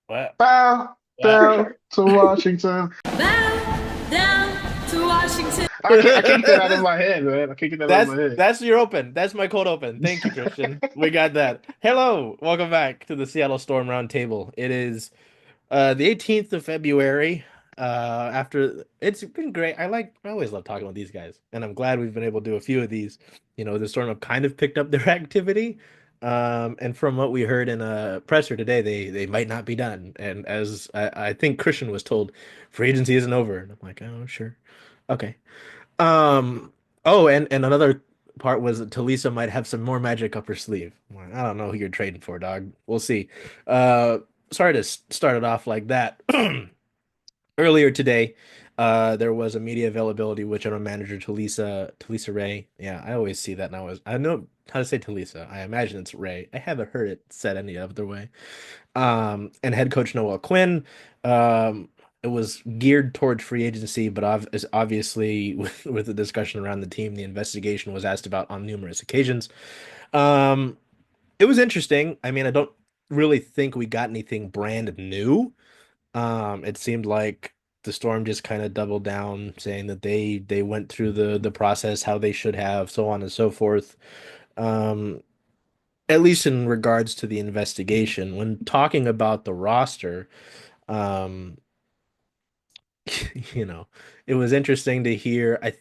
What? Bow What? down to Washington. Bow down to Washington. I can't get that out of my head, man. I can't get that out of That's my head. that's your open. That's my cold open. Thank you, Christian. We got that. Hello, welcome back to the Seattle Storm Roundtable. It is the 18th of February. After it's been great. I always love talking with these guys, and I'm glad we've been able to do a few of these. The Storm have kind of picked up their activity. And from what we heard in a presser today, they might not be done. And as I think Christian was told, free agency isn't over. And I'm like, oh, sure. Okay. Um, oh, and another part was that Talisa might have some more magic up her sleeve. Well, I don't know who you're trading for, dog. We'll see. Uh, Sorry to start it off like that. Earlier today, there was a media availability with general manager Talisa Rhea. Yeah, I always see that now. I know how to say Talisa. I imagine it's Ray. I haven't heard it said any other way. And head coach Noelle Quinn. It was geared towards free agency, but obviously with the discussion around the team, the investigation was asked about on numerous occasions. Um, it was interesting. I mean, I don't really think we got anything brand new. It seemed like the Storm just kind of doubled down, saying that they went through the process how they should have, so on and so forth. Um, at least in regards to the investigation. When talking about the roster, um, you know, it was interesting to hear. I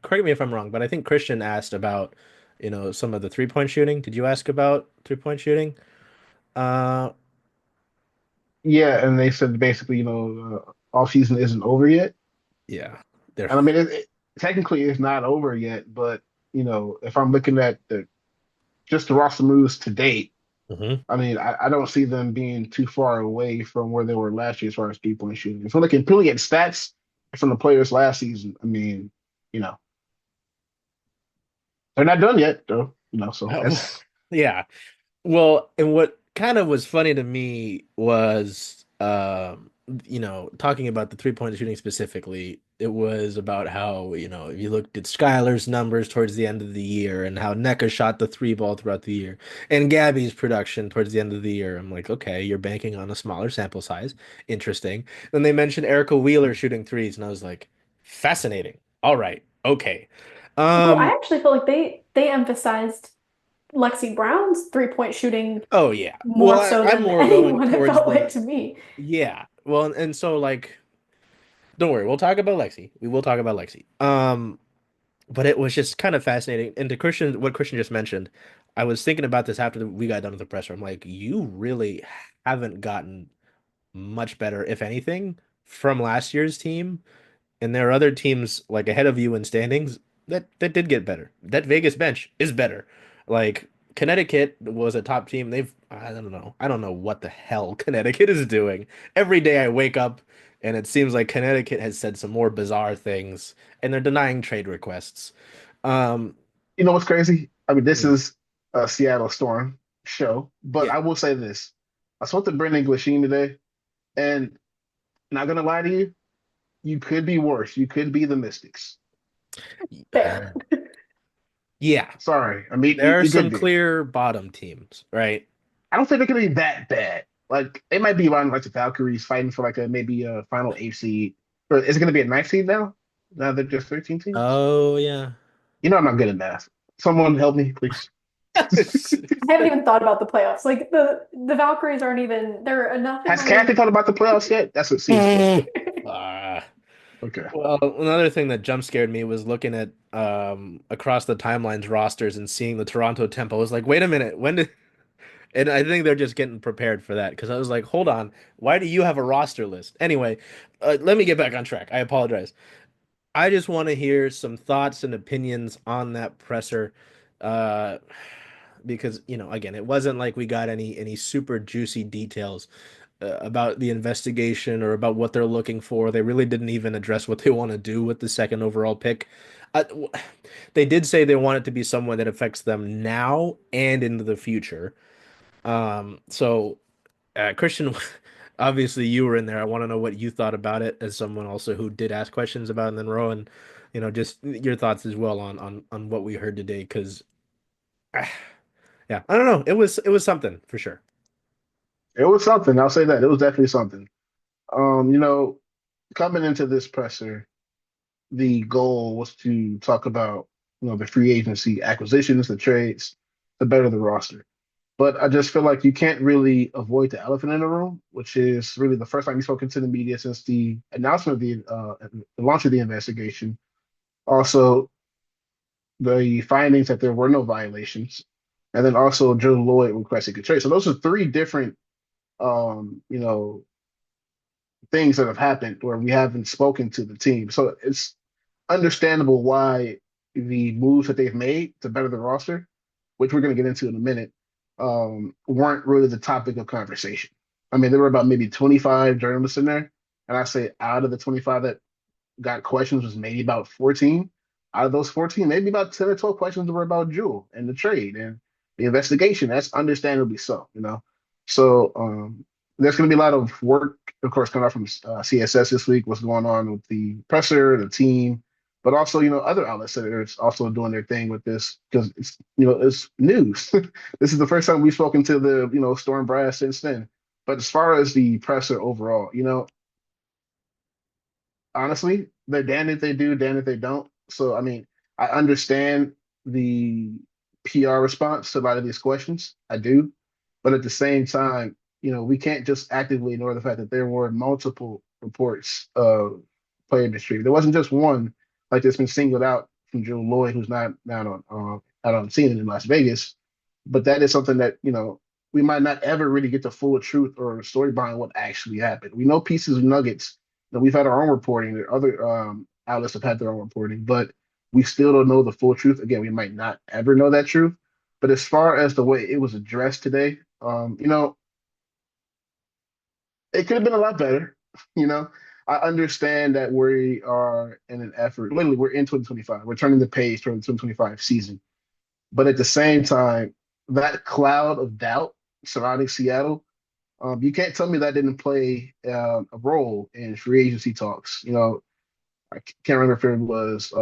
Correct me if I'm wrong, but I think Christian asked about, some of the three-point shooting. Did you ask about three-point shooting? Uh, Yeah, and they said basically, off season isn't over yet. yeah, they're. And I mean, technically it's not over yet, but if I'm looking at just the roster moves to date, Mhm. I mean, I don't see them being too far away from where they were last year as far as 3-point shooting. If we're looking purely at stats from the players last season, I mean, you know, they're not done yet, though. So that's Yeah. Well, and what kind of was funny to me was, talking about the three-point shooting specifically, it was about how, if you looked at Skylar's numbers towards the end of the year and how NECA shot the three ball throughout the year and Gabby's production towards the end of the year. I'm like, okay, you're banking on a smaller sample size. Interesting. Then they mentioned Erica Wheeler shooting threes, and I was like, fascinating. All right. Okay. Although I Um, actually feel like they emphasized Lexie Brown's three-point shooting oh yeah. Well, more so I'm than more going anyone, it towards felt like the to me. yeah. Well, and so like don't worry, we'll talk about Lexie. We will talk about Lexie. But it was just kind of fascinating. And to Christian, what Christian just mentioned, I was thinking about this after we got done with the presser. I'm like, you really haven't gotten much better, if anything, from last year's team. And there are other teams like ahead of you in standings that did get better. That Vegas bench is better. Like Connecticut was a top team. I don't know. I don't know what the hell Connecticut is doing. Every day I wake up and it seems like Connecticut has said some more bizarre things and they're denying trade requests. Um, You know what's crazy? I mean, this mm, is a Seattle Storm show, but yeah. I will say this. I spoke to Brendan Glasheen today, and not gonna lie to you, you could be worse. You could be the Mystics. Fair. Yeah. Sorry. I mean, you, There are you could some be. clear bottom teams, right? I don't think they're gonna be that bad. Like they might be around like the Valkyries fighting for like a maybe a final 8 seed. Or is it gonna be a 9 seed now? Now they're just 13 teams? Oh yeah. I'm not good at math. Someone help me, please. I haven't even thought about the playoffs. Like the Valkyries aren't even they're nothing Has really. Kathy thought about the playoffs yet? That's a serious question. Ah. Okay. Well, another thing that jump scared me was looking at across the timelines rosters and seeing the Toronto tempo. I was like, wait a minute, when did and I think they're just getting prepared for that because I was like, hold on, why do you have a roster list? Anyway, let me get back on track. I apologize. I just want to hear some thoughts and opinions on that presser. Uh because, again, it wasn't like we got any super juicy details about the investigation or about what they're looking for. They really didn't even address what they want to do with the second overall pick. W- they did say they want it to be someone that affects them now and into the future. Christian, obviously you were in there. I want to know what you thought about it as someone also who did ask questions about it. And then Rowan, just your thoughts as well on what we heard today. Because, yeah, I don't know. It was something for sure. It was something. I'll say that. It was definitely something. You know, coming into this presser, the goal was to talk about, the free agency acquisitions, the trades, to better the roster. But I just feel like you can't really avoid the elephant in the room, which is really the first time you've spoken to the media since the announcement of the launch of the investigation. Also, the findings that there were no violations, and then also Joe Lloyd requesting a trade. So those are three different, you know, things that have happened where we haven't spoken to the team. So it's understandable why the moves that they've made to better the roster, which we're going to get into in a minute, weren't really the topic of conversation. I mean, there were about maybe 25 journalists in there, and I say out of the 25 that got questions was maybe about 14. Out of those 14, maybe about 10 or 12 questions were about Jewel and the trade and the investigation. That's understandably so. So there's going to be a lot of work, of course, coming out from CSS this week, what's going on with the presser, the team, but also, other outlets that are also doing their thing with this because it's news. This is the first time we've spoken to the, Storm brass since then. But as far as the presser overall, honestly, they're damned if they do, damned if they don't. So, I mean, I understand the PR response to a lot of these questions. I do. But at the same time, we can't just actively ignore the fact that there were multiple reports of player mistreatment. There wasn't just one, like that's been singled out from Joe Lloyd, who's not out on the scene in Las Vegas. But that is something that, we might not ever really get the full truth or story behind what actually happened. We know pieces of nuggets that we've had our own reporting. There other outlets have had their own reporting, but we still don't know the full truth. Again, we might not ever know that truth. But as far as the way it was addressed today, it could have been a lot better. You know, I understand that we are in an effort. Literally, we're in 2025. We're turning the page toward the 2025 season. But at the same time, that cloud of doubt surrounding Seattle, you can't tell me that didn't play a role in free agency talks. I can't remember if it was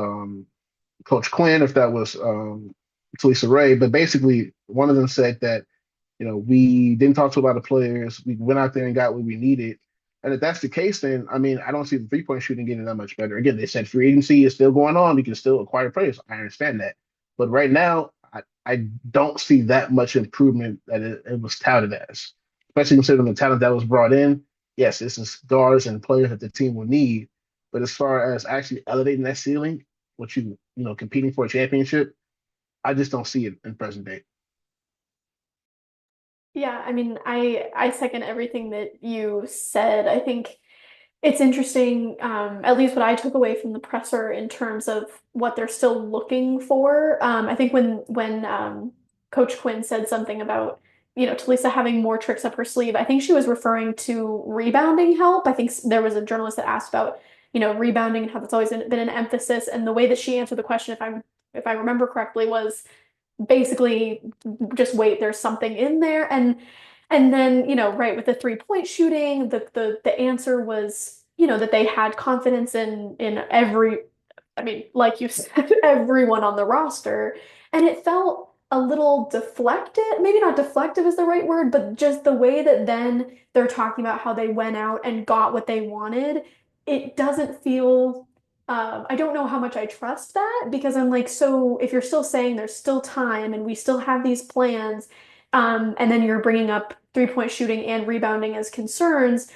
Coach Quinn, if that was Talisa Rhea, but basically one of them said that we didn't talk to a lot of players. We went out there and got what we needed. And if that's the case, then I mean, I don't see the 3-point shooting getting that much better. Again, they said free agency is still going on. You can still acquire players. I understand that. But right now, I don't see that much improvement that it was touted as, especially considering the talent that was brought in. Yes, this is guards and players that the team will need. But as far as actually elevating that ceiling, what competing for a championship, I just don't see it in present day. Yeah, I mean, I second everything that you said. I think it's interesting, at least what I took away from the presser in terms of what they're still looking for. I think when Coach Quinn said something about, Talisa having more tricks up her sleeve, I think she was referring to rebounding help. I think there was a journalist that asked about, rebounding and how that's always been an emphasis. And the way that she answered the question, if I remember correctly, was basically just wait, there's something in there. And then, right, with the 3-point shooting, the answer was, that they had confidence in every, I mean, like you said, everyone on the roster. And it felt a little deflected, maybe not deflective is the right word, but just the way that then they're talking about how they went out and got what they wanted, it doesn't feel I don't know how much I trust that because I'm like, so if you're still saying there's still time and we still have these plans, and then you're bringing up 3-point shooting and rebounding as concerns,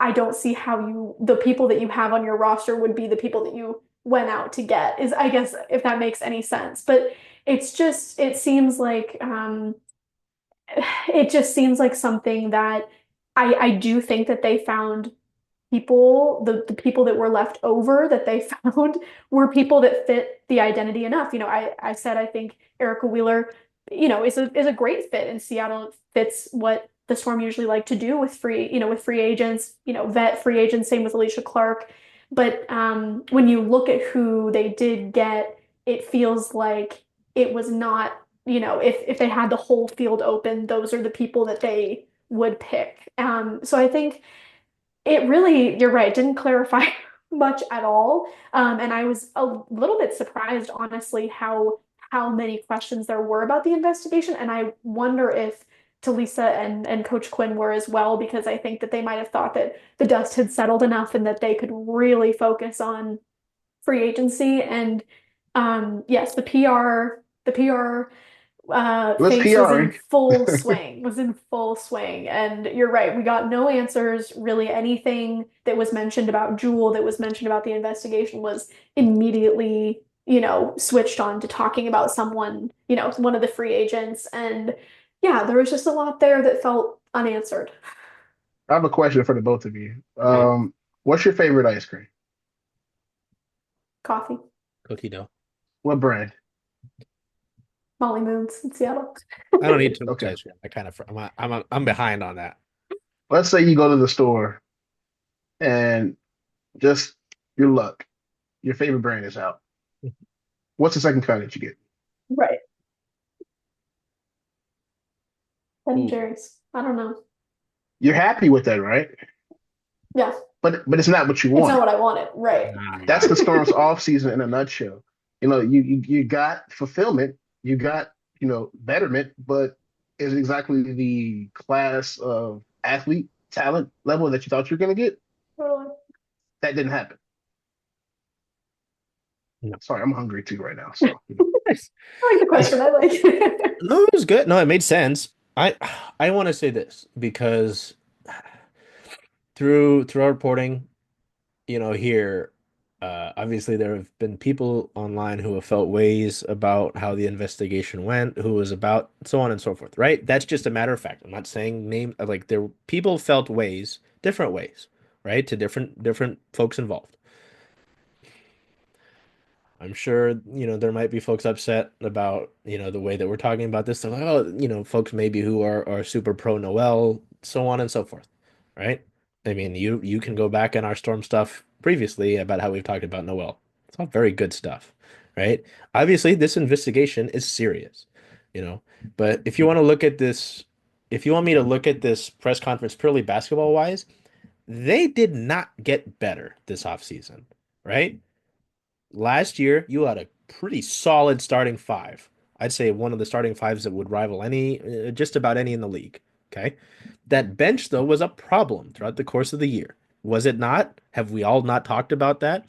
I don't see how the people that you have on your roster would be the people that you went out to get, is I guess if that makes any sense. But it seems like, it just seems like something that I do think that they found people, the people that were left over that they found were people that fit the identity enough. I said I think Erica Wheeler, is a great fit in Seattle. It fits what the Storm usually like to do with free agents, vet free agents, same with Alicia Clark. But when you look at who they did get, it feels like it was not, if they had the whole field open, those are the people that they would pick. So I think it really, you're right, didn't clarify much at all. And I was a little bit surprised, honestly, how many questions there were about the investigation. And I wonder if Talisa and Coach Quinn were as well, because I think that they might have thought that the dust had settled enough and that they could really focus on free agency. And yes, the PR Let's phase PRing. was in full swing. And you're right, we got no answers. Really, anything that was mentioned about Jewel, that was mentioned about the investigation, was immediately, switched on to talking about someone, one of the free agents. And yeah, there was just a lot there that felt unanswered. I have a question for the both of you. Okay. What's your favorite ice cream? Coffee. Cookie dough. What brand? Molly Moons in Seattle. I don't need too much Okay. ice cream. I'm behind on that. Let's say you go to the store and just your luck, your favorite brand is out. What's the second kind that you get? Right. Ben and Ooh. Jerry's. I don't know. You're happy with that, right? Yeah, But it's not what you it's not wanted. what I wanted. Right. That's the Storm's off season in a nutshell. You got fulfillment, you got betterment, but is exactly the class of athlete talent level that you thought you were going to get? Totally. That didn't happen. No. Sorry, I'm hungry too right now. So I like the question. I like it. No, it was good. No, it made sense. I want to say this because through our reporting, here, obviously there have been people online who have felt ways about how the investigation went, who was about so on and so forth, right? That's just a matter of fact. I'm not saying name like there people felt ways, different ways, right? To different folks involved. I'm sure, there might be folks upset about, the way that we're talking about this. They're like, oh, folks maybe who are super pro Noelle, so on and so forth, right? I mean, you can go back in our Storm stuff previously about how we've talked about Noelle. It's all very good stuff, right? Obviously, this investigation is serious, you know, but if you want me to look at this press conference purely basketball wise, they did not get better this offseason, right? Last year, you had a pretty solid starting five. I'd say one of the starting fives that would rival just about any in the league. Okay. That bench, though, was a problem throughout the course of the year. Was it not? Have we all not talked about that?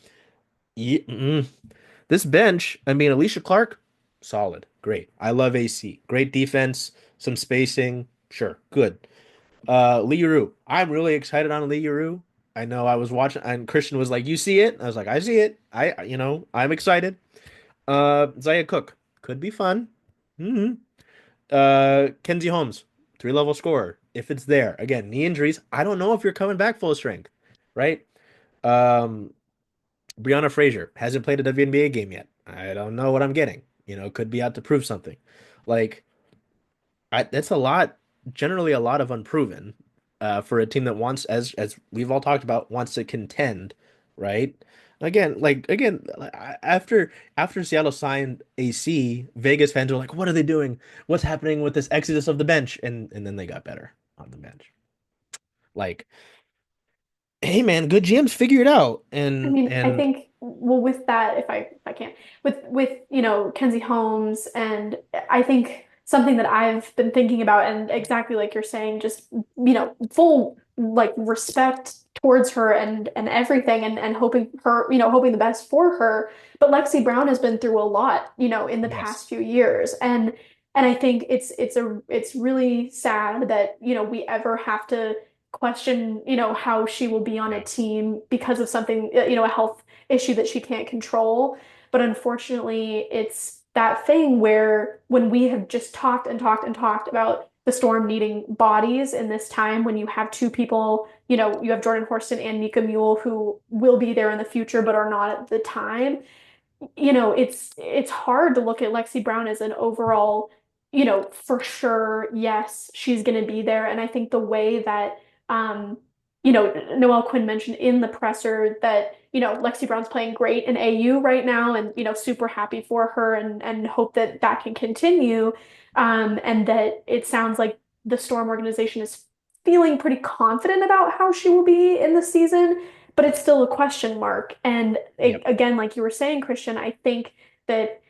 This bench, I mean, Alicia Clark, solid. Great. I love AC. Great defense, some spacing. Sure. Good. Lee, I'm really excited on Lee. I know I was watching and Christian was like, "You see it?" I was like, "I see it. I'm excited." Zaya Cook could be fun. hmm Kenzie Holmes, three-level scorer. If it's there, again, knee injuries. I don't know if you're coming back full strength, right? Um, Brianna Frazier hasn't played a WNBA game yet. I don't know what I'm getting. Could be out to prove something. Like that's a lot, generally a lot of unproven for a team that wants, as we've all talked about, wants to contend, right? Again, after Seattle signed AC, Vegas fans were like, "What are they doing? What's happening with this exodus of the bench?" And then they got better on the bench. Like, hey man, good GMs figure it out, I and mean, I and think, well, with that, if I can't, with Kenzie Holmes, and I think something that I've been thinking about, and exactly like you're saying, just full like respect towards her and everything, and hoping her, hoping the best for her. But Lexie Brown has been through a lot, in the yes, past few years, and I think it's really sad that we ever have to question, how she will be on a yeah, team because of something, a health issue that she can't control. But unfortunately, it's that thing where when we have just talked and talked and talked about the Storm needing bodies in this time, when you have two people, you have Jordan Horston and Mika Mule who will be there in the future but are not at the time. It's hard to look at Lexie Brown as an overall, for sure, yes, she's going to be there. And I think the way that, um, Noelle Quinn mentioned in the presser that, Lexie Brown's playing great in AU right now, and, super happy for her, and hope that that can continue. And that it sounds like the Storm organization is feeling pretty confident about how she will be in the season, but it's still a question mark. And yep, again, like you were saying, Christian, I think that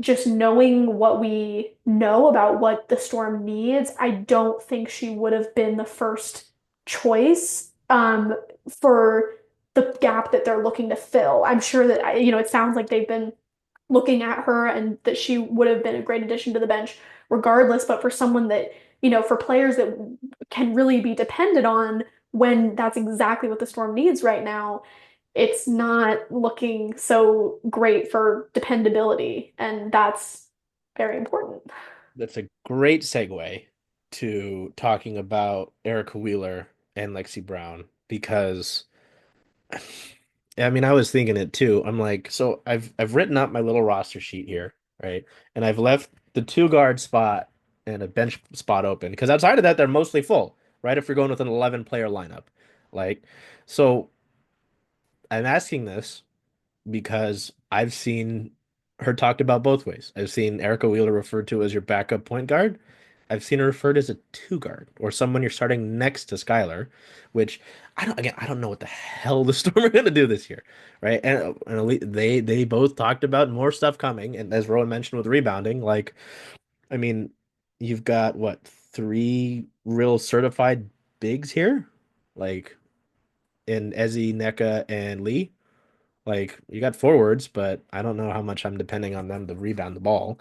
just knowing what we know about what the Storm needs, I don't think she would have been the first choice for the gap that they're looking to fill. I'm sure that, it sounds like they've been looking at her and that she would have been a great addition to the bench regardless. But for someone that, for players that can really be depended on when that's exactly what the Storm needs right now, it's not looking so great for dependability. And that's very important. That's a great segue to talking about Erica Wheeler and Lexie Brown because I mean I was thinking it too. I'm like, so I've written up my little roster sheet here, right? And I've left the two guard spot and a bench spot open because outside of that they're mostly full, right? If you're going with an 11 player lineup. Like, so I'm asking this because I've seen her talked about both ways. I've seen Erica Wheeler referred to as your backup point guard. I've seen her referred as a two guard or someone you're starting next to Skylar, which I don't know what the hell the Storm are going to do this year, right? And they both talked about more stuff coming, and as Rowan mentioned with rebounding, like I mean, you've got what, three real certified bigs here, like in Ezzy, NECA, and Lee. Like you got forwards, but I don't know how much I'm depending on them to rebound the ball.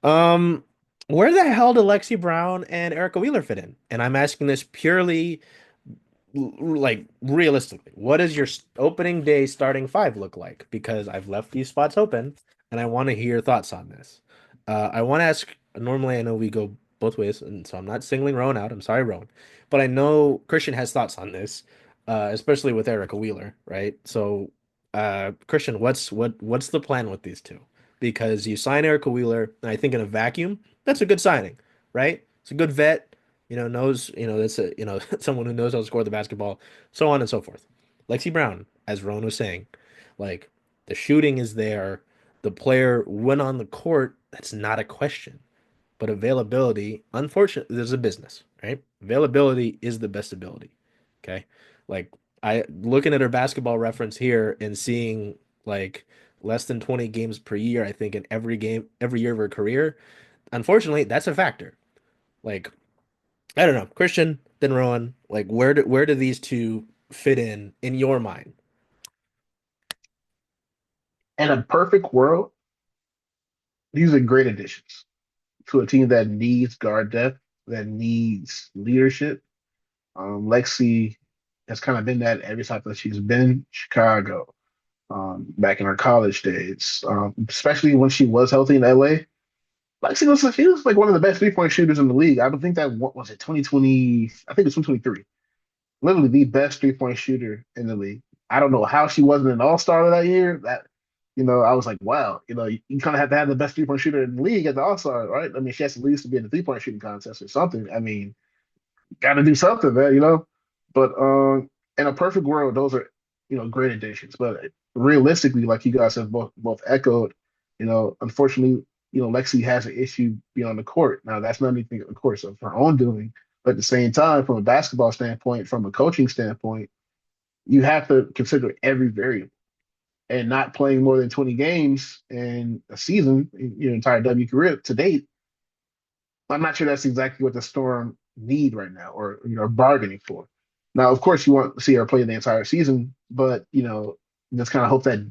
Um, where the hell do Lexie Brown and Erica Wheeler fit in? And I'm asking this purely like realistically. What does your opening day starting five look like? Because I've left these spots open and I want to hear your thoughts on this. I want to ask, normally I know we go both ways, and so I'm not singling Rowan out. I'm sorry, Rowan. But I know Christian has thoughts on this, especially with Erica Wheeler, right? So Christian, what's the plan with these two? Because you sign Erica Wheeler, and I think in a vacuum, that's a good signing, right? It's a good vet, knows, that's a, someone who knows how to score the basketball, so on and so forth. Lexie Brown, as Rowan was saying, like the shooting is there, the player went on the court, that's not a question. But availability, unfortunately, there's a business, right? Availability is the best ability. Okay. Like I looking at her basketball reference here and seeing like less than 20 games per year, I think in every game, every year of her career. Unfortunately, that's a factor. Like, I don't know, Christian, then Rowan, like where do these two fit in your mind? In a perfect world, these are great additions to a team that needs guard depth, that needs leadership. Lexi has kind of been that every time that she's been Chicago, back in her college days, especially when she was healthy in LA. She was like one of the best 3-point shooters in the league. I don't think that what was it 2020. I think it's 2023. Literally the best 3-point shooter in the league. I don't know how she wasn't an all-star that year. I was like, wow, you kind of have to have the best 3-point shooter in the league at the all-star, right? I mean, she has at least to be in the 3-point shooting contest or something. I mean, got to do something, man. But in a perfect world, those are great additions. But realistically, like you guys have both echoed, unfortunately, Lexi has an issue being on the court. Now that's not anything, of course, of her own doing, but at the same time, from a basketball standpoint, from a coaching standpoint, you have to consider every variable. And not playing more than 20 games in a season, in your entire W career to date, I'm not sure that's exactly what the Storm need right now or bargaining for. Now, of course, you want to see her play the entire season, but just kind of hope that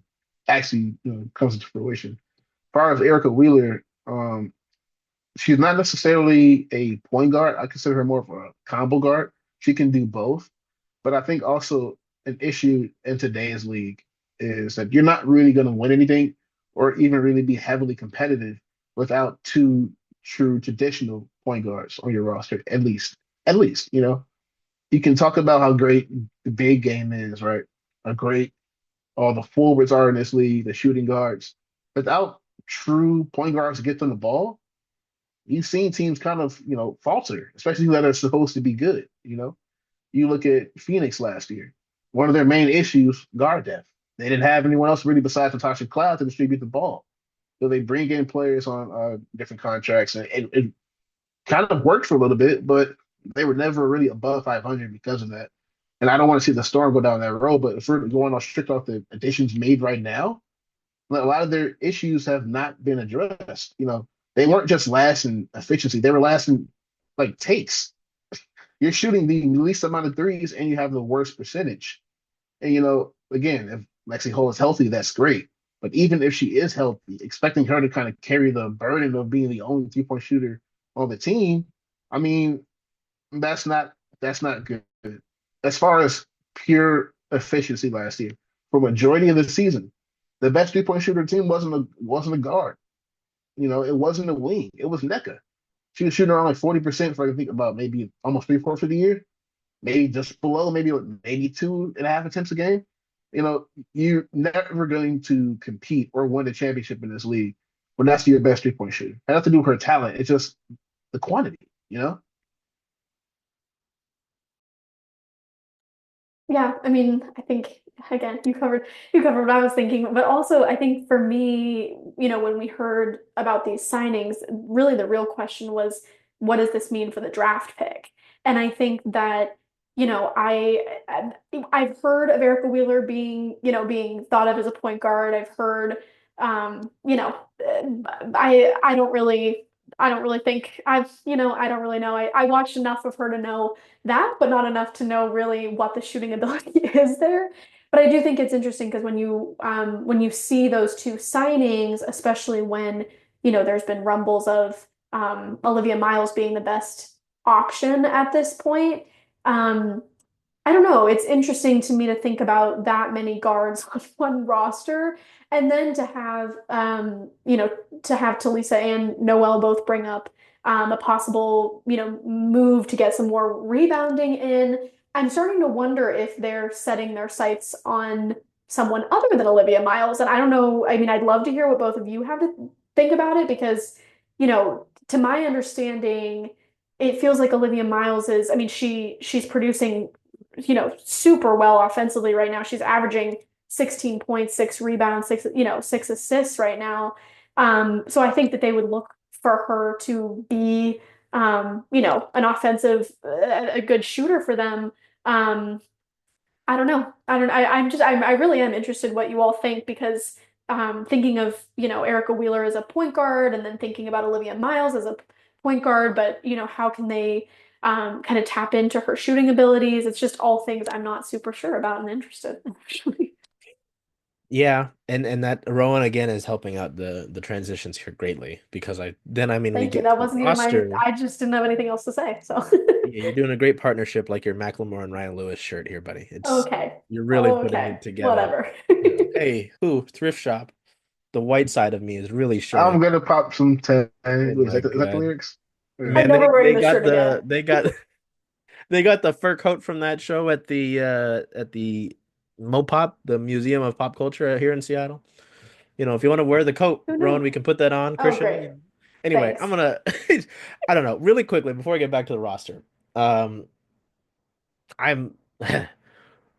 actually comes into fruition. As far as Erica Wheeler, she's not necessarily a point guard. I consider her more of a combo guard. She can do both, but I think also an issue in today's league is that you're not really going to win anything or even really be heavily competitive without two true traditional point guards on your roster, at least. At least, you can talk about how great the big game is, right? How great all the forwards are in this league, the shooting guards. Without true point guards to get them the ball, you've seen teams kind of, falter, especially that are supposed to be good. You look at Phoenix last year. One of their main issues, guard depth. They didn't have anyone else really besides Natasha Cloud to distribute the ball. So they bring in players on different contracts, and it kind of worked for a little bit, but they were never really above 500 because of that. And I don't want to see the Storm go down that road, but if we're going on strict off the additions made right now, A lot of their issues have not been addressed. They weren't just last in efficiency; they were last in like takes. You're shooting the least amount of threes, and you have the worst percentage. And again, if Lexie Hull is healthy, that's great. But even if she is healthy, expecting her to kind of carry the burden of being the only 3-point shooter on the team, I mean, that's not that's not good. As far as pure efficiency last year, for majority of the season, the best 3-point shooter team wasn't a guard. It wasn't a wing. It was NECA. She was shooting around like 40% for I think about maybe almost three-fourths of the year, maybe just below, maybe 2.5 attempts a game. You're never going to compete or win a championship in this league when that's your best 3-point shooter. It has nothing to do with her talent. It's just the quantity. Yeah, I mean, I think again, you covered what I was thinking, but also I think for me, when we heard about these signings, really the real question was, what does this mean for the draft pick? And I think that, I've heard of Erica Wheeler being thought of as a point guard. I've heard, I don't really think I don't really know. I watched enough of her to know that, but not enough to know really what the shooting ability is there. But I do think it's interesting because when you see those two signings, especially when there's been rumbles of Olivia Miles being the best option at this point. Um, I don't know. It's interesting to me to think about that many guards on one roster, and then to have Talisa and Noelle both bring up a possible, move to get some more rebounding in. I'm starting to wonder if they're setting their sights on someone other than Olivia Miles. And I don't know. I mean, I'd love to hear what both of you have to think about it because, to my understanding, it feels like Olivia Miles is, I mean, she's producing super well offensively right now. She's averaging 16 points, 6 rebounds, six assists right now. So I think that they would look for her to be, an offensive, a good shooter for them. Um, I don't know. I don't, I really am interested what you all think because thinking of, Erica Wheeler as a point guard and then thinking about Olivia Miles as a point guard, but, how can they kind of tap into her shooting abilities? It's just all things I'm not super sure about and interested in, actually. Yeah, and that Rowan again is helping out the transitions here greatly because I mean we Thank you. get to That the wasn't even roster. I just didn't have anything else to say. So, Yeah, you're doing a great partnership like your Macklemore and Ryan Lewis shirt here, buddy. okay. You're really putting Okay. it together. Whatever. Hey, who thrift shop? The white side of me is really showing. I'm gonna pop some tag. Oh Wait, is my that the God. lyrics? Yeah. I'm Man, never wearing they this got shirt again. they got the fur coat from that show at the Mopop, the Museum of Pop Culture here in Seattle. If you want to wear the coat, Who Rowan, knew? we can put that on, Oh, Christian. great. Anyway, I'm Thanks. gonna I don't know, really quickly before I get back to the roster. Um I'm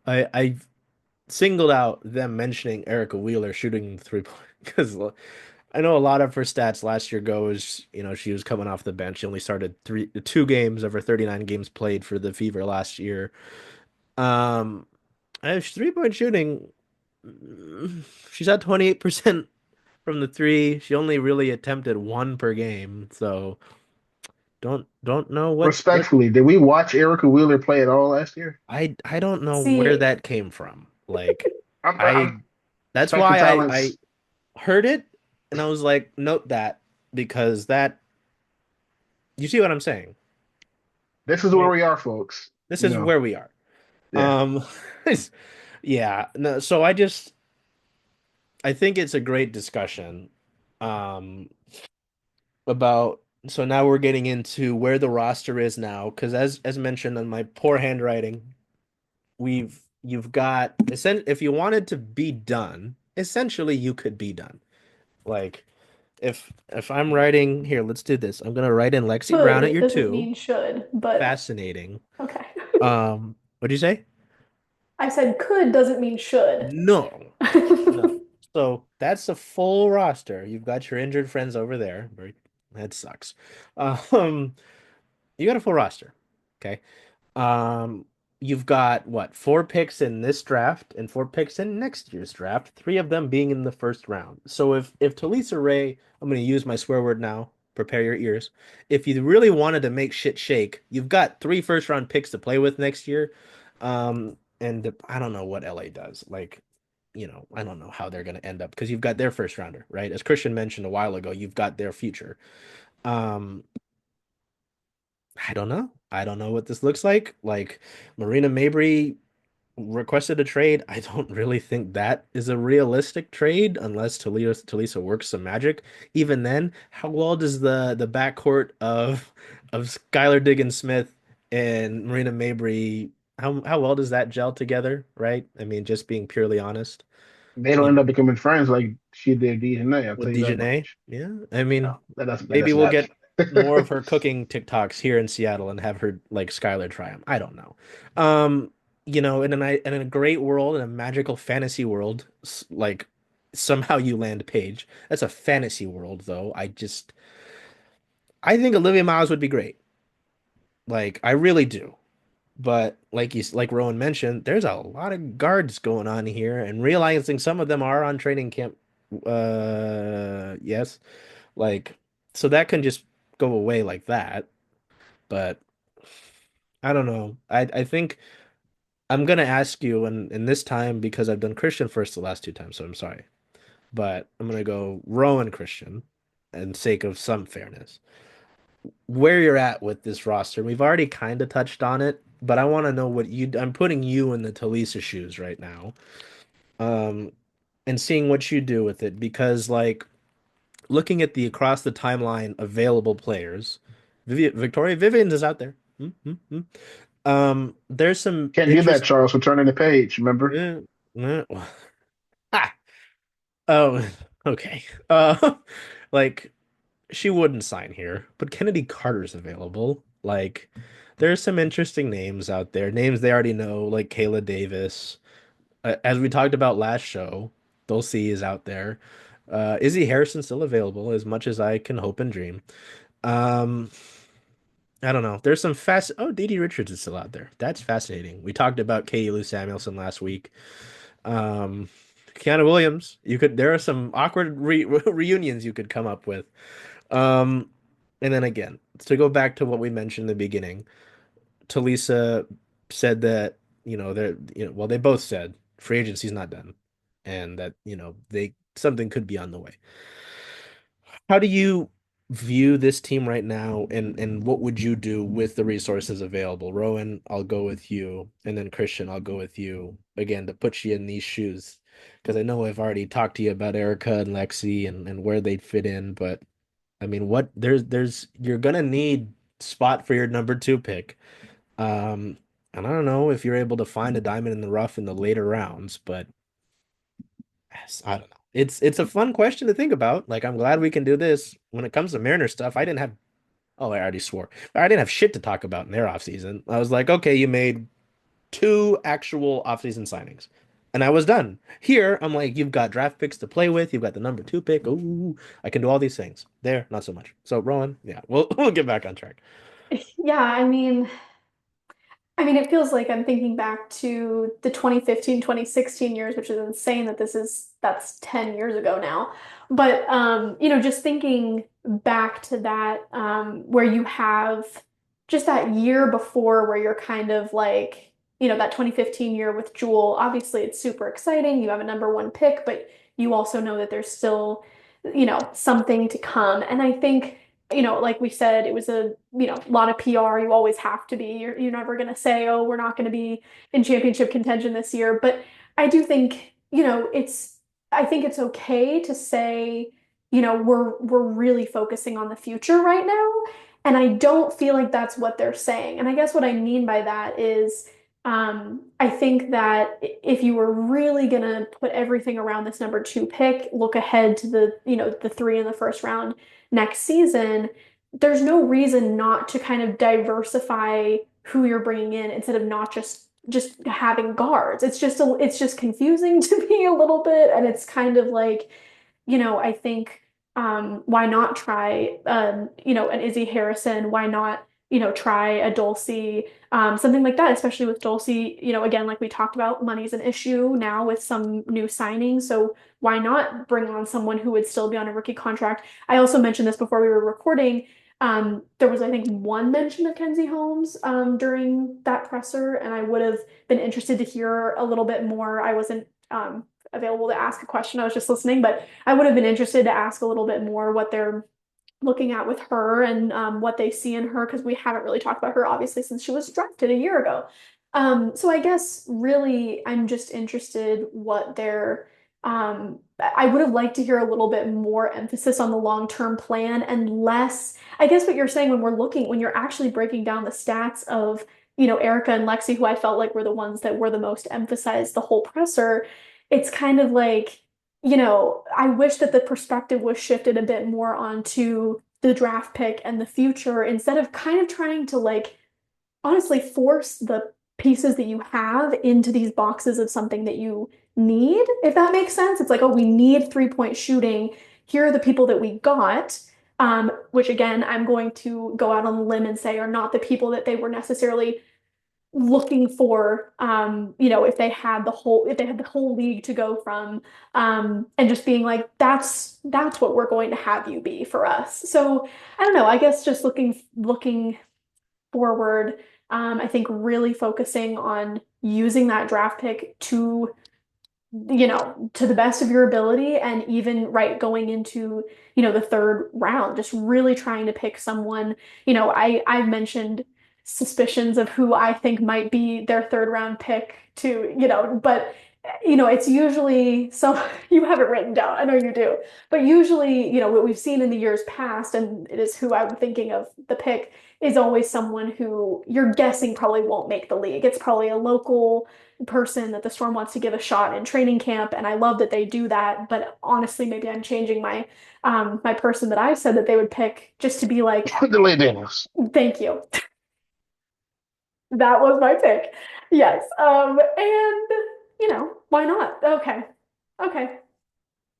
I singled out them mentioning Erica Wheeler shooting three point because I know a lot of her stats last year goes, she was coming off the bench. She only started 2 games of her 39 games played for the Fever last year. Um, and 3-point shooting, she's at 28% from the three. She only really attempted one per game, so don't know what Respectfully, did we watch Erica Wheeler play at all last year? I don't know where See, that came from. Like I'm I that's Special why I talents. heard it and I was like, note that because that you see what I'm saying, This is where right? we are, folks. This is where we are. Yeah. Um, yeah, no, so I think it's a great discussion, um, about so now we're getting into where the roster is now, because as mentioned in my poor handwriting, you've got if you wanted to be done, essentially you could be done. Like if I'm writing here, let's do this. I'm gonna write in Lexi Brown at could your doesn't two. mean should, but Fascinating. okay. What'd you say? I said could doesn't mean should. No. No. So that's a full roster. You've got your injured friends over there. That sucks. Um, you got a full roster. Okay. Um, you've got what, 4 picks in this draft and 4 picks in next year's draft, 3 of them being in the first round. So if Talisa Ray, I'm going to use my swear word now, prepare your ears. If you really wanted to make shit shake, you've got 3 first round picks to play with next year. And I don't know what LA does. Like, I don't know how they're going to end up because you've got their first rounder, right? As Christian mentioned a while ago, you've got their future. Um, I don't know. I don't know what this looks like. Like Marina Mabrey requested a trade. I don't really think that is a realistic trade unless Talisa works some magic. Even then, how well does the backcourt of Skylar Diggins-Smith and Marina Mabrey, how well does that gel together, right? I mean, just being purely honest, They don't you end up know, becoming friends like she did DNA. I'll tell with you that Dejanay. much. Yeah, I No, mean, that maybe doesn't we'll happen. get more of her cooking TikToks here in Seattle and have her like Skylar try them. I don't know. Um, in a great world, in a magical fantasy world, like somehow you land Paige. That's a fantasy world, though. I think Olivia Miles would be great. Like, I really do. But like Rowan mentioned, there's a lot of guards going on here, and realizing some of them are on training camp. Yes, like so that can just go away like that. But I don't know. I think I'm gonna ask you, and this time because I've done Christian first the last 2 times, so I'm sorry. But I'm gonna go Rowan Christian, and sake of some fairness. Where you're at with this roster. We've already kind of touched on it, but I want to know I'm putting you in the Talisa shoes right now. Um, and seeing what you do with it because like looking at the across the timeline available players, Victoria Vivian is out there. There's some Can't do that, interest. Charles. We're turning the page. Remember? eh, eh, ah, oh, okay. Like she wouldn't sign here, but Kennedy Carter's available. Like, there's some interesting names out there, names they already know, like Kayla Davis. As we talked about last show, Dulcie is out there. Izzy Harrison still available, as much as I can hope and dream. Um, I don't know. There's some fast. Oh, Dee Dee Richards is still out there. That's fascinating. We talked about Katie Lou Samuelson last week. Um, Kiana Williams. You could. There are some awkward reunions you could come up with. Um, and then again, to go back to what we mentioned in the beginning, Talisa said that, well, they both said free agency's not done and that, something could be on the way. How do you view this team right now and what would you do with the resources available? Rowan, I'll go with you, and then Christian, I'll go with you again to put you in these shoes because I know I've already talked to you about Erica and Lexie and where they'd fit in, but I mean, what you're gonna need spot for your number 2 pick. Um, and I don't know if you're able to find a diamond in the rough in the later rounds, but yes, I don't know. It's a fun question to think about. Like, I'm glad we can do this. When it comes to Mariner stuff, I didn't have I already swore. I didn't have shit to talk about in their offseason. I was like, okay, you made 2 actual offseason signings. And I was done. Here, I'm like, you've got draft picks to play with. You've got the number 2 pick. Ooh, I can do all these things. There, not so much. So, Rowan, yeah, we'll get back on track. Yeah, I mean, it feels like I'm thinking back to the 2015, 2016 years, which is insane that that's 10 years ago now. But just thinking back to that, where you have just that year before where you're kind of like, that 2015 year with Jewel, obviously it's super exciting. You have a number 1 pick, but you also know that there's still, something to come. And I think like we said, it was a lot of PR. You always have to be. You're never going to say, oh, we're not going to be in championship contention this year. But I do think, I think it's okay to say, we're really focusing on the future right now. And I don't feel like that's what they're saying. And I guess what I mean by that is, I think that if you were really gonna put everything around this number 2 pick, look ahead to the 3 in the first round next season, there's no reason not to kind of diversify who you're bringing in instead of not just having guards. It's just confusing to me a little bit, and it's kind of like, I think why not try an Izzy Harrison? Why not, try a Dulcie, something like that, especially with Dulcie, again, like we talked about, money's an issue now with some new signings. So why not bring on someone who would still be on a rookie contract? I also mentioned this before we were recording. There was, I think, one mention of Kenzie Holmes during that presser, and I would have been interested to hear a little bit more. I wasn't available to ask a question. I was just listening, but I would have been interested to ask a little bit more what they're looking at with her and what they see in her because we haven't really talked about her obviously since she was drafted a year ago. So I guess really I'm just interested what they're I would have liked to hear a little bit more emphasis on the long-term plan and less, I guess what you're saying when we're looking, when you're actually breaking down the stats of, Erica and Lexie, who I felt like were the ones that were the most emphasized the whole presser, it's kind of like, I wish that the perspective was shifted a bit more onto the draft pick and the future instead of kind of trying to like honestly force the pieces that you have into these boxes of something that you need, if that makes sense. It's like, oh, we need 3-point shooting. Here are the people that we got, which again, I'm going to go out on the limb and say are not the people that they were necessarily looking for, if they had the whole league to go from, and just being like, that's what we're going to have you be for us. So I don't know, I guess just looking forward, I think really focusing on using that draft pick to the best of your ability and even right going into, the third round, just really trying to pick someone, I've mentioned suspicions of who I think might be their third round pick to, but it's usually so you have it written down. I know you do, but usually, what we've seen in the years past, and it is who I'm thinking of the pick is always someone who you're guessing probably won't make the league. It's probably a local person that the Storm wants to give a shot in training camp, and I love that they do that. But honestly, maybe I'm changing my person that I said that they would pick just to be like, Delay Daniels. thank you. That was my pick. Yes. And why not? Okay. Okay.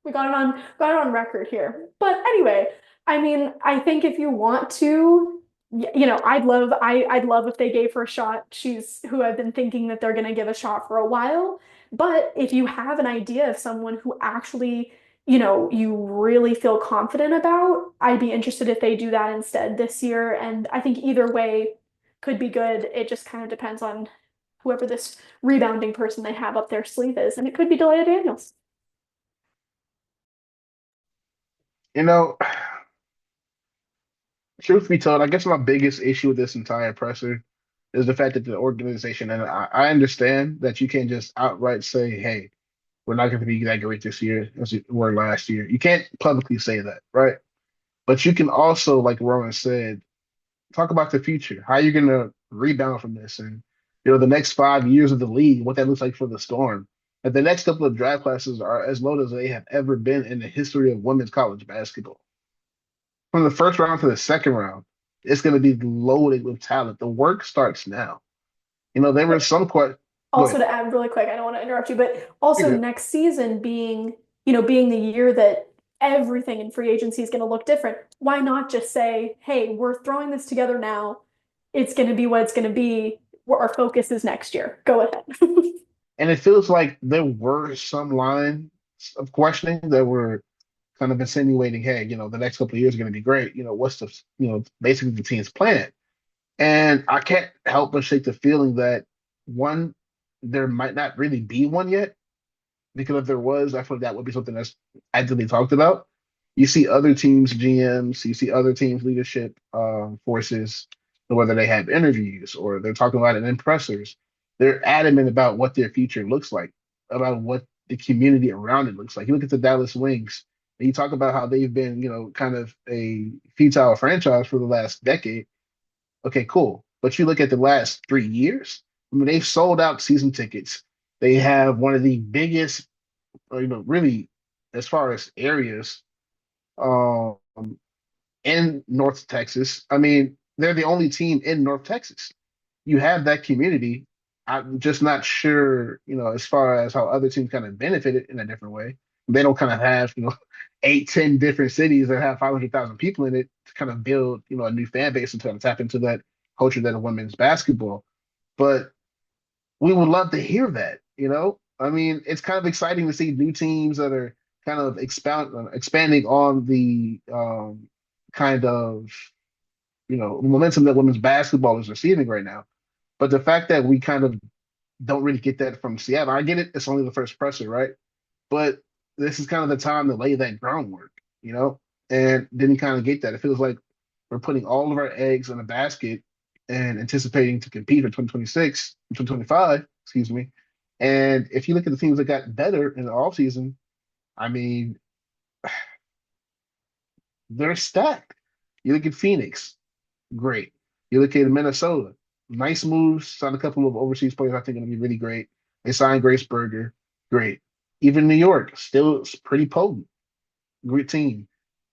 We got it on record here. But anyway, I mean, I think if you want to, I'd love if they gave her a shot. She's who I've been thinking that they're gonna give a shot for a while. But if you have an idea of someone who actually, you really feel confident about, I'd be interested if they do that instead this year. And I think either way could be good. It just kind of depends on whoever this rebounding person they have up their sleeve is. And it could be Delia Daniels. You know, truth be told, I guess my biggest issue with this entire presser is the fact that the organization, and I understand that you can't just outright say, hey, we're not going to be that great this year as we were last year. You can't publicly say that, right? But you can also, like Rowan said, talk about the future. How are you going to rebound from this? And, the next 5 years of the league, what that looks like for the Storm. And the next couple of draft classes are as low as they have ever been in the history of women's college basketball. From the first round to the second round, it's going to be loaded with talent. The work starts now. There were some questions. Go Also ahead. to add really quick, I don't want to interrupt you, but also You're good. next season being the year that everything in free agency is going to look different. Why not just say, hey, we're throwing this together now. It's going to be what it's going to be. Our focus is next year. Go ahead. And it feels like there were some lines of questioning that were kind of insinuating, hey, the next couple of years are going to be great. What's basically the team's plan? And I can't help but shake the feeling that one, there might not really be one yet, because if there was, I feel like that would be something that's actively talked about. You see other teams' GMs, you see other teams' leadership forces, whether they have interviews or they're talking about it in pressers, they're adamant about what their future looks like, about what the community around it looks like. You look at the Dallas Wings, and you talk about how they've been, kind of a futile franchise for the last decade. Okay, cool. But you look at the last 3 years, I mean, they've sold out season tickets. They have one of the biggest, really, as far as areas, um, in North Texas. I mean, they're the only team in North Texas. You have that community. I'm just not sure, as far as how other teams kind of benefited in a different way. They don't kind of have, 8, 10 different cities that have 500,000 people in it to kind of build, a new fan base and kind of tap into that culture than women's basketball. But we would love to hear that, you know? I mean, it's kind of exciting to see new teams that are kind of expanding on the kind of, momentum that women's basketball is receiving right now. But the fact that we kind of don't really get that from Seattle, I get it, it's only the first presser, right? But this is kind of the time to lay that groundwork, you know? And didn't kind of get that. It feels like we're putting all of our eggs in a basket and anticipating to compete for 2026, 2025, excuse me. And if you look at the teams that got better in the offseason, I mean, they're stacked. You look at Phoenix, great. You look at Minnesota, nice moves, signed a couple of overseas players I think are going to be really great. They signed Grace Berger, great. Even New York, still pretty potent, great team.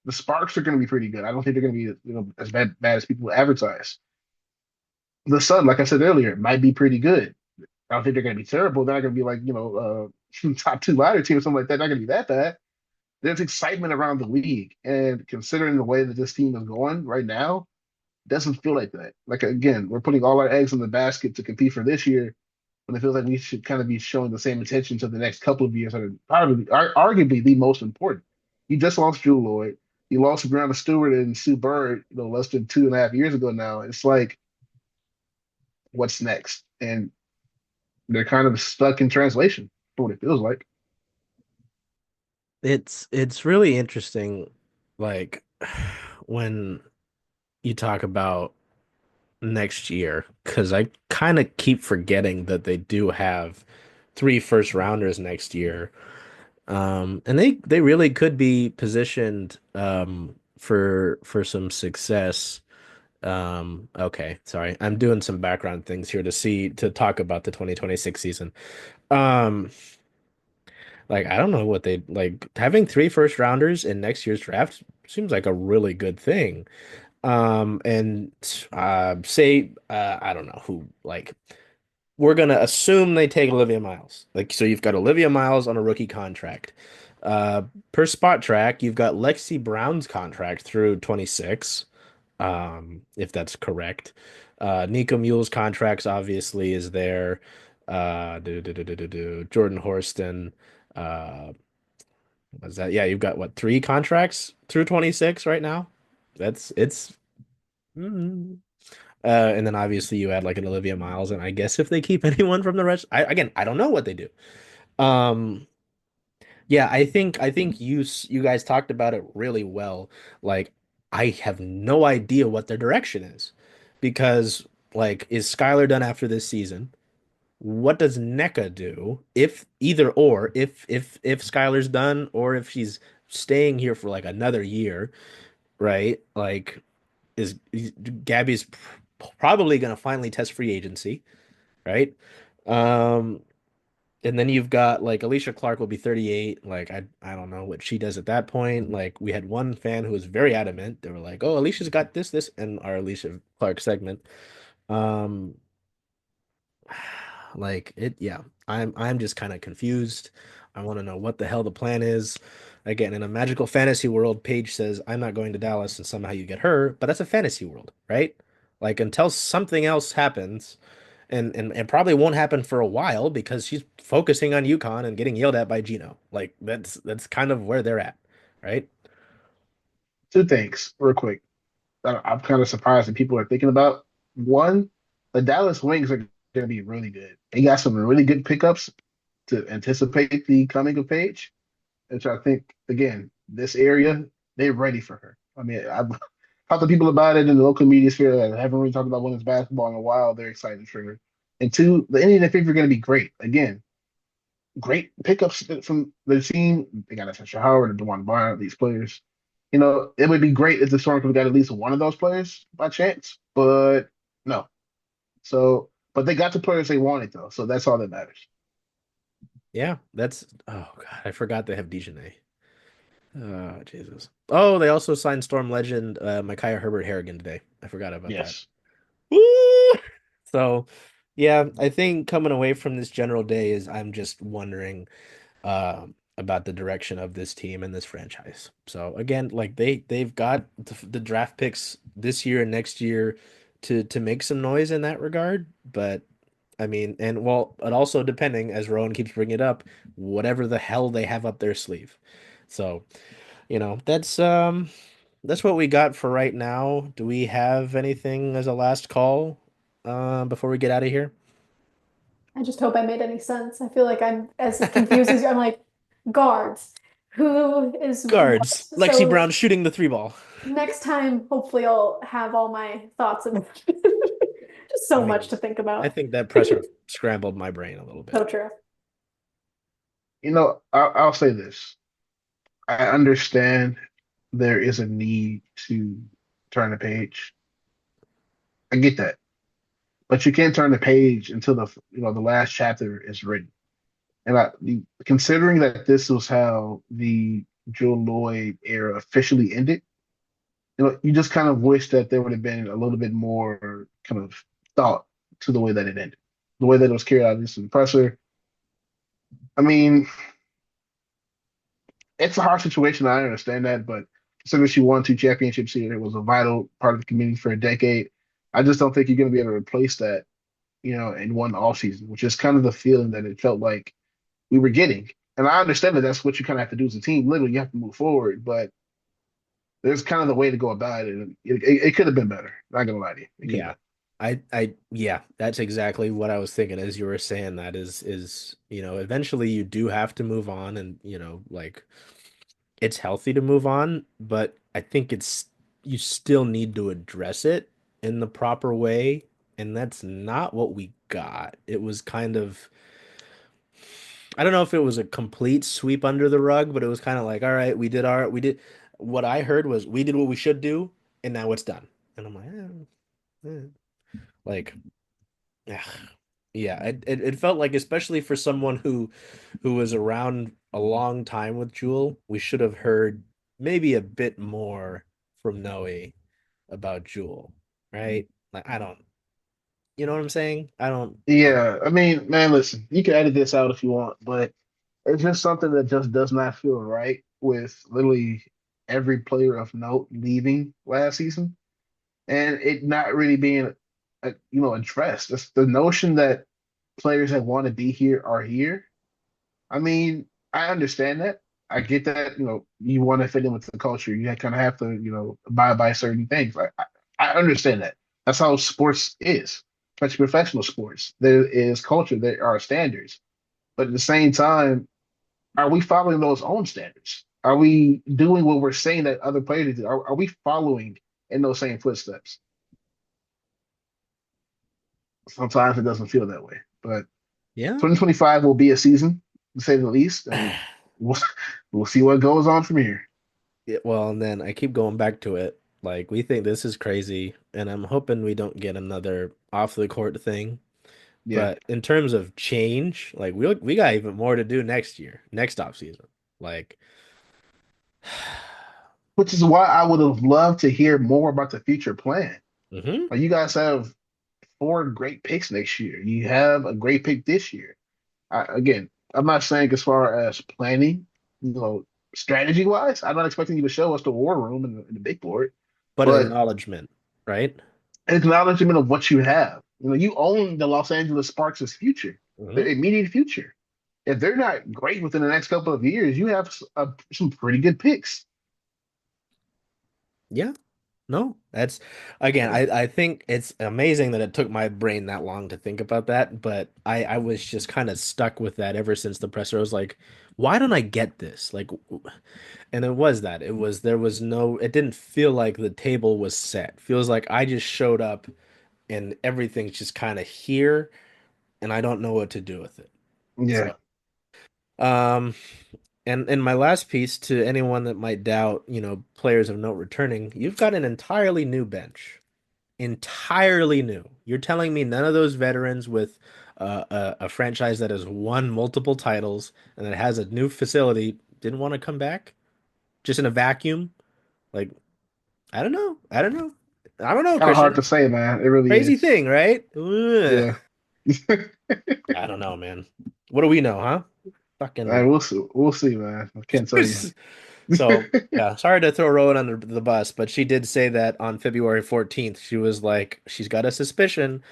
The Sparks are going to be pretty good. I don't think they're going to be as bad as people advertise. The Sun, like I said earlier, might be pretty good. I don't think they're going to be terrible. They're not going to be like top two ladder team or something like that. They're not going to be that bad. There's excitement around the league, and considering the way that this team is going right now, doesn't feel like that. Like again, we're putting all our eggs in the basket to compete for this year, when it feels like we should kind of be showing the same attention to the next couple of years that are probably arguably the most important. You just lost Drew Lloyd. You lost Brianna Stewart and Sue Bird, less than 2.5 years ago now. It's like, what's next? And they're kind of stuck in translation for what it feels like. It's really interesting, like when you talk about next year, because I kind of keep forgetting that they do have three first rounders next year. And they really could be positioned for some success. Okay, sorry. I'm doing some background things here to talk about the 2026 season. Um, like I don't know what they like having three first rounders in next year's draft seems like a really good thing. And say I don't know who like we're gonna assume they take Olivia Miles. Like so you've got Olivia Miles on a rookie contract. Uh per spot track, you've got Lexie Brown's contract through 26, if that's correct. Nico Mule's contracts obviously is there. Jordan Horston. Was that? Yeah, you've got what, three contracts through 26 right now? That's it's mm. And then obviously you add like an Olivia Miles, and I guess if they keep anyone from the rest, I don't know what they do. Um, yeah, I think you guys talked about it really well. Like I have no idea what their direction is because like is Skylar done after this season? What does NECA do if either or if Skylar's done or if she's staying here for like another year, right? Like Gabby's probably going to finally test free agency, right? Um, and then you've got like Alicia Clark will be 38. Like I don't know what she does at that point. Like we had one fan who was very adamant. They were like, "Oh, Alicia's got this," in our Alicia Clark segment. Um, like it, yeah. I'm just kind of confused. I want to know what the hell the plan is. Again, in a magical fantasy world, Paige says, "I'm not going to Dallas," and somehow you get her, but that's a fantasy world, right? Like until something else happens, and probably won't happen for a while because she's focusing on UConn and getting yelled at by Gino. Like that's kind of where they're at, right? Two things, real quick, that I'm kind of surprised that people are thinking about. One, the Dallas Wings are going to be really good. They got some really good pickups to anticipate the coming of Paige, which I think, again, this area, they're ready for her. I mean, I've talked to people about it in the local media sphere that haven't really talked about women's basketball in a while. They're excited for her. And two, the Indian and Faith are going to be great. Again, great pickups from the team. They got Sasha Howard and DeWan Bryant, these players. It would be great if the Storm could have got at least one of those players by chance, but no. So, but they got the players they wanted though, so that's all that matters. Yeah, that's oh God, I forgot they have Dejanay. Oh, Jesus. Oh, they also signed Storm legend Micaiah Herbert Harrigan today. I forgot about that. Yes. Woo! So, yeah, I think coming away from this general day is I'm just wondering about the direction of this team and this franchise. So again, like they've got the draft picks this year and next year to make some noise in that regard. But I mean, and well, and also depending, as Rowan keeps bringing it up, whatever the hell they have up their sleeve. So, that's what we got for right now. Do we have anything as a last call before we get out of here? I just hope I made any sense. I feel like I'm as confused as you. I'm like, guards, who is what? Guards. Lexie So Brown shooting the three ball. next time, hopefully, I'll have all my thoughts about it. Just I so much mean, to think I about. think that presser scrambled my brain a little So bit. true. I'll say this. I understand there is a need to turn the page. I get that, but you can't turn the page until the last chapter is written. And considering that this was how the Joe Lloyd era officially ended, you just kind of wish that there would have been a little bit more kind of thought to the way that it ended, the way that it was carried out. This presser. I mean, it's a hard situation. I understand that, but considering she won two championships here, it was a vital part of the community for a decade. I just don't think you're going to be able to replace that, in one off season, which is kind of the feeling that it felt like we were getting. And I understand that that's what you kind of have to do as a team. Literally, you have to move forward, but there's kind of the way to go about it, and it could have been better. Not gonna lie to you, it could have Yeah. been. Yeah, that's exactly what I was thinking as you were saying that eventually you do have to move on and, like it's healthy to move on, but I think you still need to address it in the proper way, and that's not what we got. It was kind of I don't know if it was a complete sweep under the rug, but it was kind of like, all right, we did what I heard was we did what we should do, and now it's done. And I'm like, like, yeah, yeah. It felt like, especially for someone who was around a long time with Jewel, we should have heard maybe a bit more from Noe about Jewel, right? Like, I don't, you know what I'm saying? I don't. Yeah, I mean, man, listen, you can edit this out if you want, but it's just something that just does not feel right with literally every player of note leaving last season, and it not really being, addressed. It's the notion that players that want to be here are here. I mean, I understand that. I get that, you want to fit in with the culture. You kind of have to, abide by certain things. I understand that. That's how sports is, especially professional sports. There is culture, there are standards. But at the same time, are we following those own standards? Are we doing what we're saying that other players do? Are we following in those same footsteps? Sometimes it doesn't feel that way. But Yeah. 2025 will be a season, to say the least, and we'll we'll see what goes on from here. Yeah, well, and then I keep going back to it. Like, we think this is crazy, and I'm hoping we don't get another off the court thing. Yeah. But in terms of change, like we got even more to do next year, next off season. Like, Which is why I would have loved to hear more about the future plan. hmm Like you guys have four great picks next year. You have a great pick this year. Again, I'm not saying as far as planning, strategy wise, I'm not expecting you to show us the war room and the big board, but an but acknowledgement, right? acknowledgement of what you have. You own the Los Angeles Sparks' future, their hmm immediate future. If they're not great within the next couple of years, you have some pretty good picks. Yeah. No, that's again, Yeah. I think it's amazing that it took my brain that long to think about that, but I was just kind of stuck with that ever since the presser. I was like, why don't I get this? Like, and it was that. There was no, it didn't feel like the table was set. Feels like I just showed up and everything's just kind of here and I don't know what to do with it. Yeah. So, um, and my last piece to anyone that might doubt, players of note returning, you've got an entirely new bench. Entirely new. You're telling me none of those veterans with a franchise that has won multiple titles and that has a new facility didn't want to come back? Just in a vacuum? Like, I don't know. I don't know. I don't know, Kind of hard Christian. to say, man. It really Crazy is. thing, right? Ugh. Yeah. I don't know, man. What do we know, huh? All right, Fucking we'll see. We'll see, man. I can't tell you. So yeah, sorry to throw Rowan under the bus, but she did say that on February 14th, she was like, she's got a suspicion.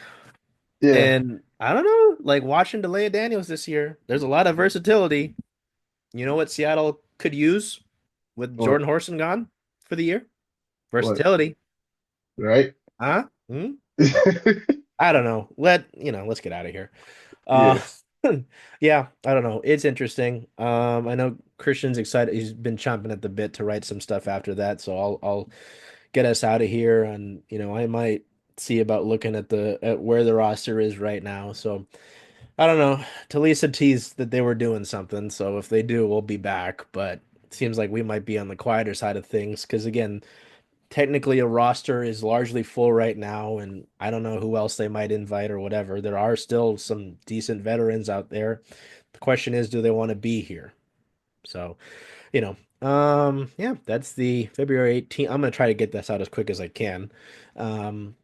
Yeah. And I don't know, like watching Delia Daniels this year, there's a lot of versatility. You know what Seattle could use with What? Jordan Horson gone for the year? What? Versatility. Right? Huh? Hmm? I don't know. Let's get out of here. Uh Yeah. yeah, I don't know. It's interesting. I know Christian's excited. He's been chomping at the bit to write some stuff after that, so I'll get us out of here and I might see about looking at where the roster is right now. So I don't know. Talisa teased that they were doing something, so if they do, we'll be back. But it seems like we might be on the quieter side of things because again, technically a roster is largely full right now, and I don't know who else they might invite or whatever. There are still some decent veterans out there. The question is, do they want to be here? So, yeah, that's the February 18th. I'm gonna try to get this out as quick as I can. Um,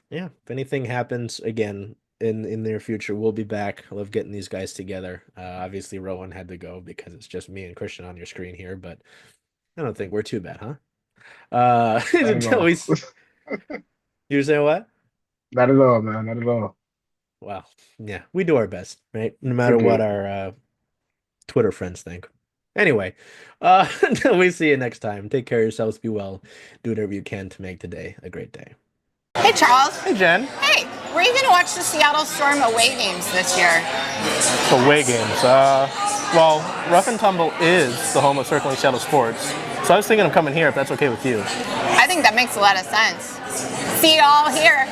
yeah, if anything happens again in the near future, we'll be back. I love getting these guys together. Obviously Rowan had to go because it's just me and Christian on your screen here, but I don't think we're too bad, huh? Not at Until all. you say what? Not at all, man. Not at all. Well, yeah, we do our best, right? No We matter what do. our Twitter friends think. Anyway, until we see you next time, take care of yourselves, be well, do whatever you can to make today a great day. Hey, Charles. Hey, Jen. Hey, were you going to watch the Seattle Storm away games this year? Away games. Well, Rough and Tumble is the home of Circling Seattle Sports, so I was thinking of coming here if that's okay with you. I think that makes a lot of sense. See you all here.